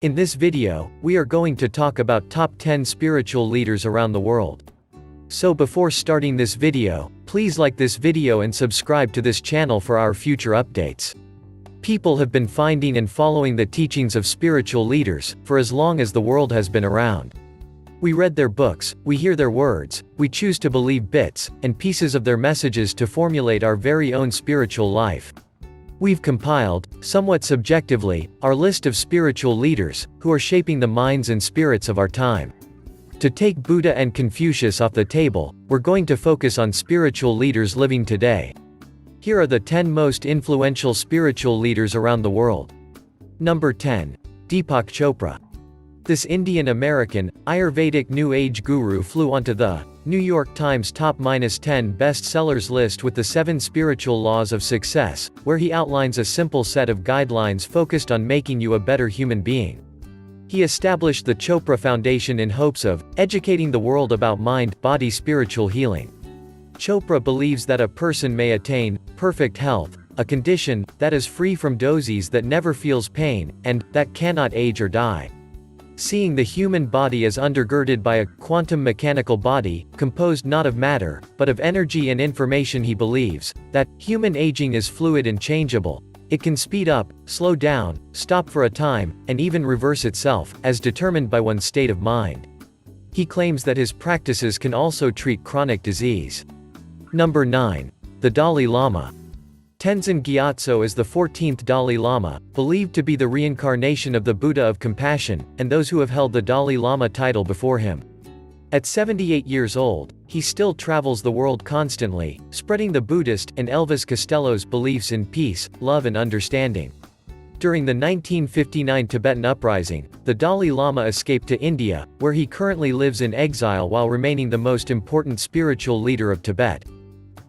In this video, we are going to talk about top 10 spiritual leaders around the world. So before starting this video, please like this video and subscribe to this channel for our future updates. People have been finding and following the teachings of spiritual leaders for as long as the world has been around. We read their books, we hear their words, we choose to believe bits and pieces of their messages to formulate our very own spiritual life. We've compiled, somewhat subjectively, our list of spiritual leaders who are shaping the minds and spirits of our time. To take Buddha and Confucius off the table, we're going to focus on spiritual leaders living today. Here are the 10 most influential spiritual leaders around the world. Number 10. Deepak Chopra. This Indian-American, Ayurvedic New Age guru flew onto the New York Times Top -10 bestsellers list with the 7 Spiritual Laws of Success, where he outlines a simple set of guidelines focused on making you a better human being. He established the Chopra Foundation in hopes of educating the world about mind-body spiritual healing. Chopra believes that a person may attain perfect health, a condition that is free from disease, that never feels pain, and that cannot age or die. Seeing the human body as undergirded by a quantum mechanical body, composed not of matter, but of energy and information, he believes that human aging is fluid and changeable. It can speed up, slow down, stop for a time, and even reverse itself, as determined by one's state of mind. He claims that his practices can also treat chronic disease. Number 9. The Dalai Lama. Tenzin Gyatso is the 14th Dalai Lama, believed to be the reincarnation of the Buddha of compassion, and those who have held the Dalai Lama title before him. At 78 years old, he still travels the world constantly, spreading the Buddhist and Elvis Costello's beliefs in peace, love and understanding. During the 1959 Tibetan uprising, the Dalai Lama escaped to India, where he currently lives in exile while remaining the most important spiritual leader of Tibet.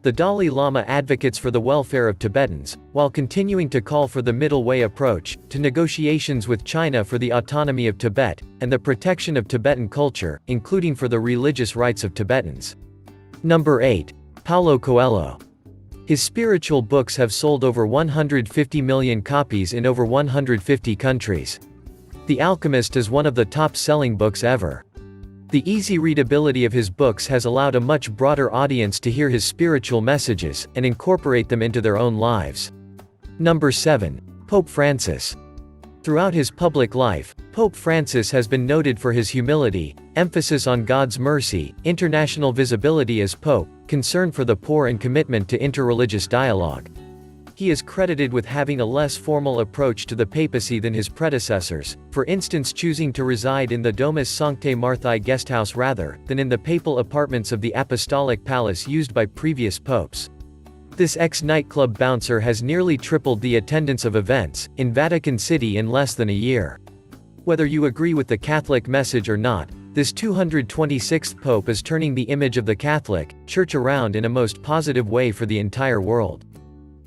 The Dalai Lama advocates for the welfare of Tibetans, while continuing to call for the middle way approach to negotiations with China for the autonomy of Tibet, and the protection of Tibetan culture, including for the religious rights of Tibetans. Number 8. Paulo Coelho. His spiritual books have sold over 150 million copies in over 150 countries. The Alchemist is one of the top-selling books ever. The easy readability of his books has allowed a much broader audience to hear his spiritual messages and incorporate them into their own lives. Number 7. Pope Francis. Throughout his public life, Pope Francis has been noted for his humility, emphasis on God's mercy, international visibility as Pope, concern for the poor and commitment to interreligious dialogue. He is credited with having a less formal approach to the papacy than his predecessors, for instance choosing to reside in the Domus Sanctae Marthae guesthouse rather than in the papal apartments of the Apostolic Palace used by previous popes. This ex-nightclub bouncer has nearly tripled the attendance of events in Vatican City in less than a year. Whether you agree with the Catholic message or not, this 226th pope is turning the image of the Catholic Church around in a most positive way for the entire world.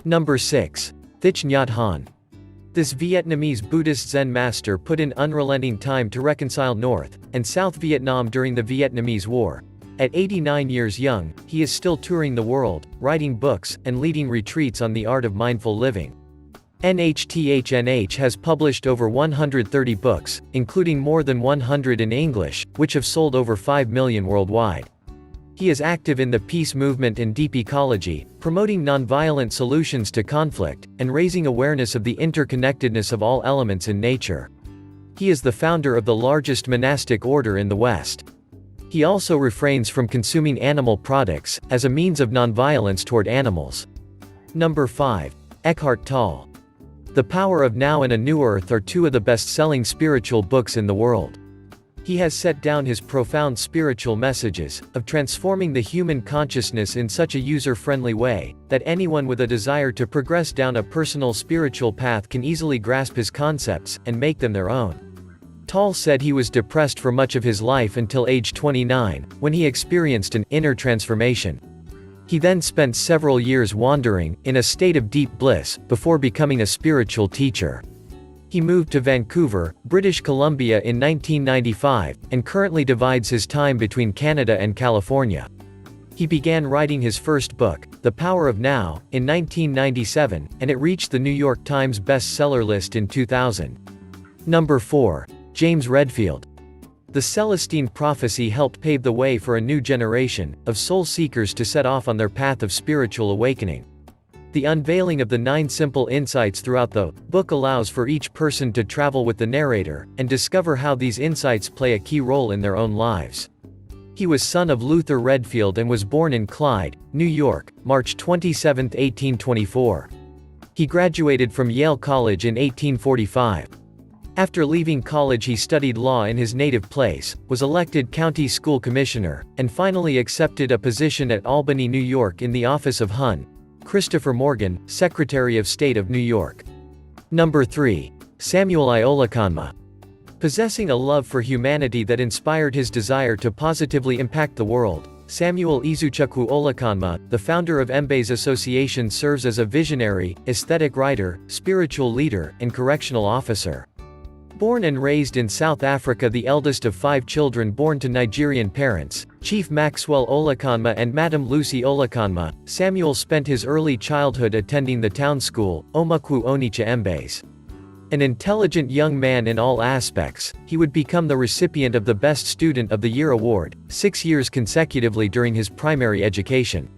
Number 6. Thich NhatHan. This Vietnamese Buddhist Zen master put in unrelenting time to reconcile North and South Vietnam during the Vietnamese War. At 89 years young, he is still touring the world, writing books, and leading retreats on the art of mindful living. NhatHan has published over 130 books, including more than 100 in English, which have sold over 5 million worldwide. He is active in the peace movement and deep ecology, promoting nonviolent solutions to conflict, and raising awareness of the interconnectedness of all elements in nature. He is the founder of the largest monastic order in the West. He also refrains from consuming animal products, as a means of nonviolence toward animals. Number 5. Eckhart Tolle. The Power of Now and A New Earth are 2 of the best-selling spiritual books in the world. He has set down his profound spiritual messages, of transforming the human consciousness in such a user-friendly way, that anyone with a desire to progress down a personal spiritual path can easily grasp his concepts, and make them their own. Tolle said he was depressed for much of his life until age 29, when he experienced an inner transformation. He then spent several years wandering, in a state of deep bliss, before becoming a spiritual teacher. He moved to Vancouver, British Columbia in 1995, and currently divides his time between Canada and California. He began writing his first book, The Power of Now, in 1997, and it reached the New York Times bestseller list in 2000. Number 4. James Redfield. The Celestine prophecy helped pave the way for a new generation of soul seekers to set off on their path of spiritual awakening. The unveiling of the 9 simple insights throughout the book allows for each person to travel with the narrator and discover how these insights play a key role in their own lives. He was son of Luther Redfield and was born in Clyde, New York, March 27, 1824. He graduated from Yale College in 1845. After leaving college he studied law in his native place, was elected county school commissioner, and finally accepted a position at Albany, New York in the office of Hon. Christopher Morgan, Secretary of State of New York. Number 3. Samuel Olakanma. Possessing a love for humanity that inspired his desire to positively impact the world, Samuel Izuchukwu Olakanma, the founder of MBAISE Association, serves as a visionary, aesthetic writer, spiritual leader, and correctional officer. Born and raised in South Africa, the eldest of 5 children born to Nigerian parents, Chief Maxwell Olakanma and Madam Lucy Olakanma, Samuel spent his early childhood attending the town school, Omakwu Onitsha MBAISE. An intelligent young man in all aspects, he would become the recipient of the Best Student of the Year award, 6 years consecutively during his primary education.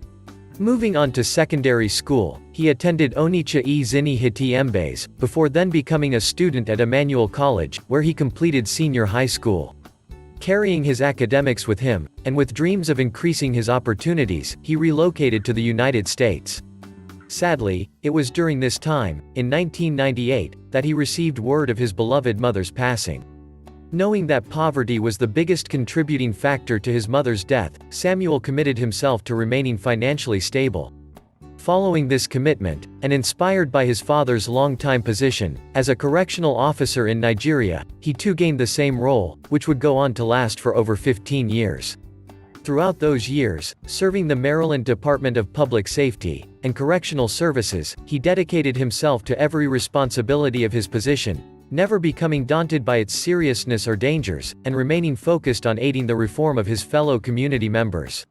Moving on to secondary school, he attended Onitsha Zini Hiti MBAISE, before then becoming a student at Emmanuel College, where he completed senior high school. Carrying his academics with him, and with dreams of increasing his opportunities, he relocated to the United States. Sadly, it was during this time, in 1998, that he received word of his beloved mother's passing. Knowing that poverty was the biggest contributing factor to his mother's death, Samuel committed himself to remaining financially stable. Following this commitment, and inspired by his father's long-time position as a correctional officer in Nigeria, he too gained the same role, which would go on to last for over 15 years. Throughout those years, serving the Maryland Department of Public Safety and Correctional Services, he dedicated himself to every responsibility of his position, never becoming daunted by its seriousness or dangers, and remaining focused on aiding the reform of his fellow community members.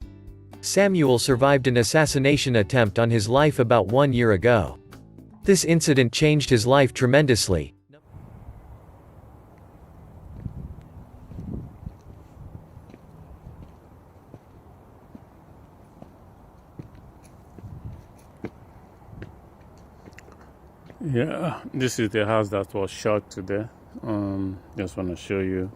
Samuel survived an assassination attempt on his life about 1 year ago. This incident changed his life tremendously. Yeah, this is the house that was shot today. Just want to show you.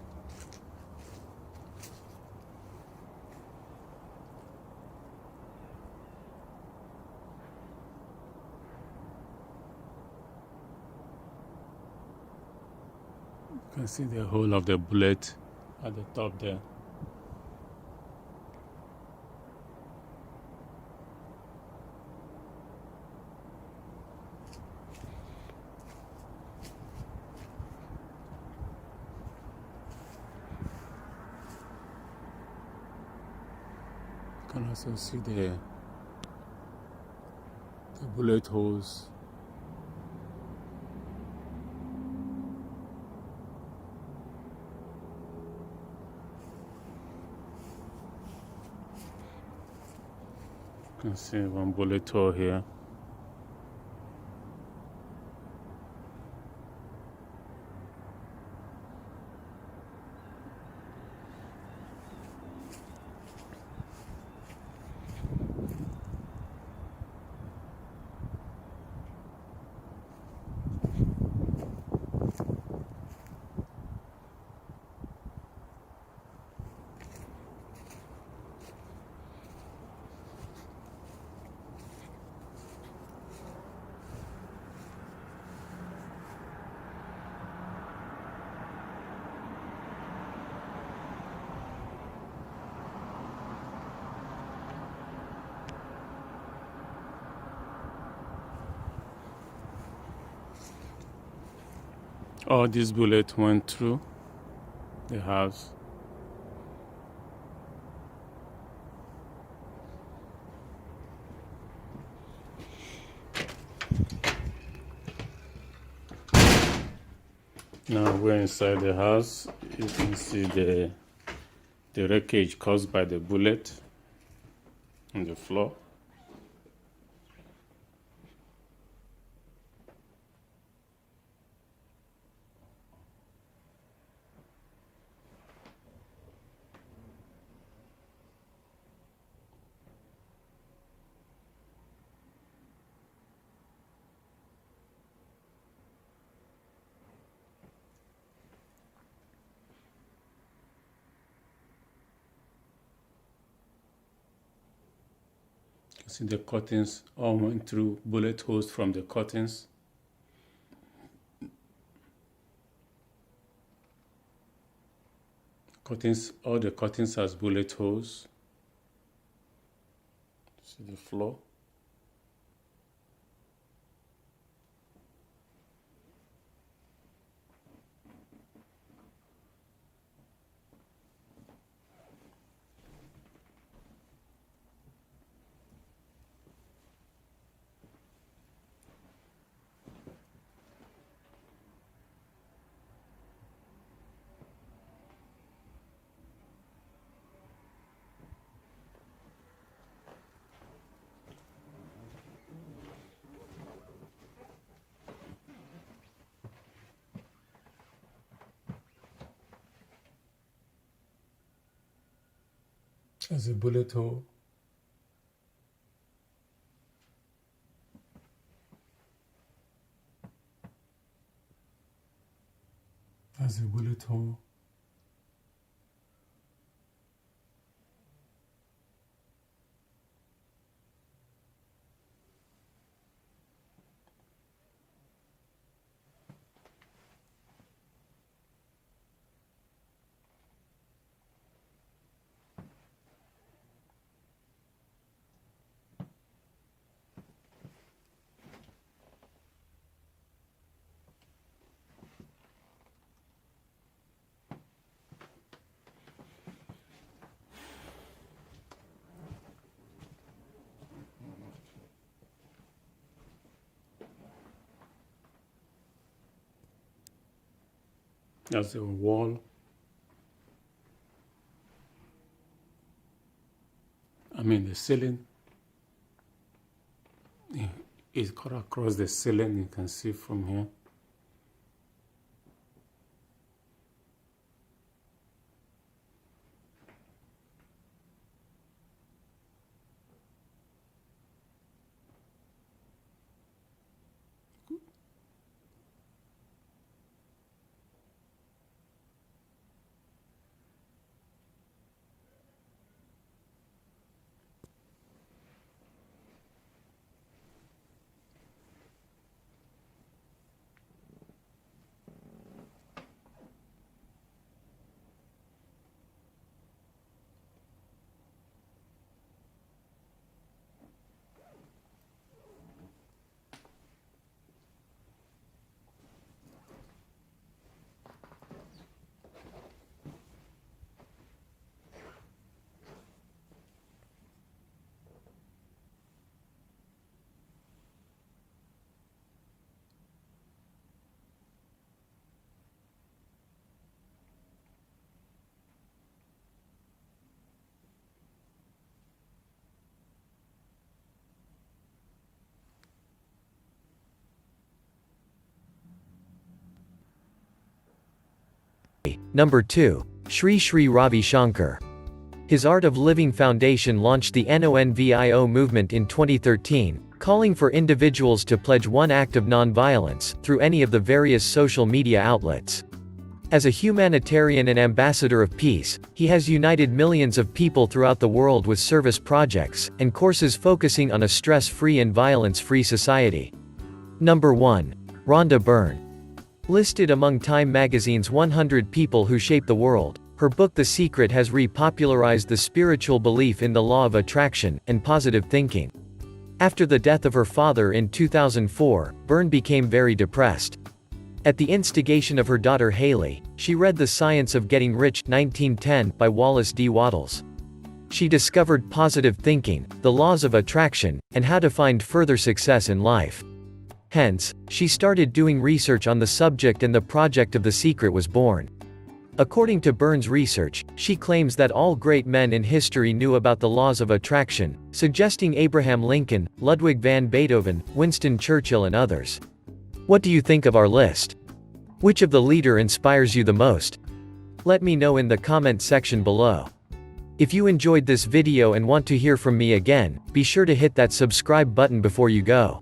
You can see the hole of the bullet at the top there. You can also see the bullet holes. You can see one bullet hole here. All these bullets went through the house. Now we're inside the house. You can see the wreckage caused by the bullet on the floor. See the curtains all went through bullet holes from the curtains. All the curtains has bullet holes. See the floor. There's a bullet hole. There's a bullet hole. There's a wall. The ceiling. It's cut across the ceiling, you can see from here. Number 2. Sri Ravi Shankar. His Art of Living Foundation launched the NONVIO movement in 2013, calling for individuals to pledge one act of nonviolence, through any of the various social media outlets. As a humanitarian and ambassador of peace, he has united millions of people throughout the world with service projects, and courses focusing on a stress-free and violence-free society. Number 1. Rhonda Byrne. Listed among Time magazine's 100 people who shape the world, her book The Secret has repopularized the spiritual belief in the law of attraction, and positive thinking. After the death of her father in 2004, Byrne became very depressed. At the instigation of her daughter Haley, she read The Science of Getting Rich 1910 by Wallace D. Wattles. She discovered positive thinking, the laws of attraction, and how to find further success in life. Hence, she started doing research on the subject and the project of The Secret was born. According to Byrne's research, she claims that all great men in history knew about the laws of attraction, suggesting Abraham Lincoln, Ludwig van Beethoven, Winston Churchill and others. What do you think of our list? Which of the leader inspires you the most? Let me know in the comment section below. If you enjoyed this video and want to hear from me again, be sure to hit that subscribe button before you go.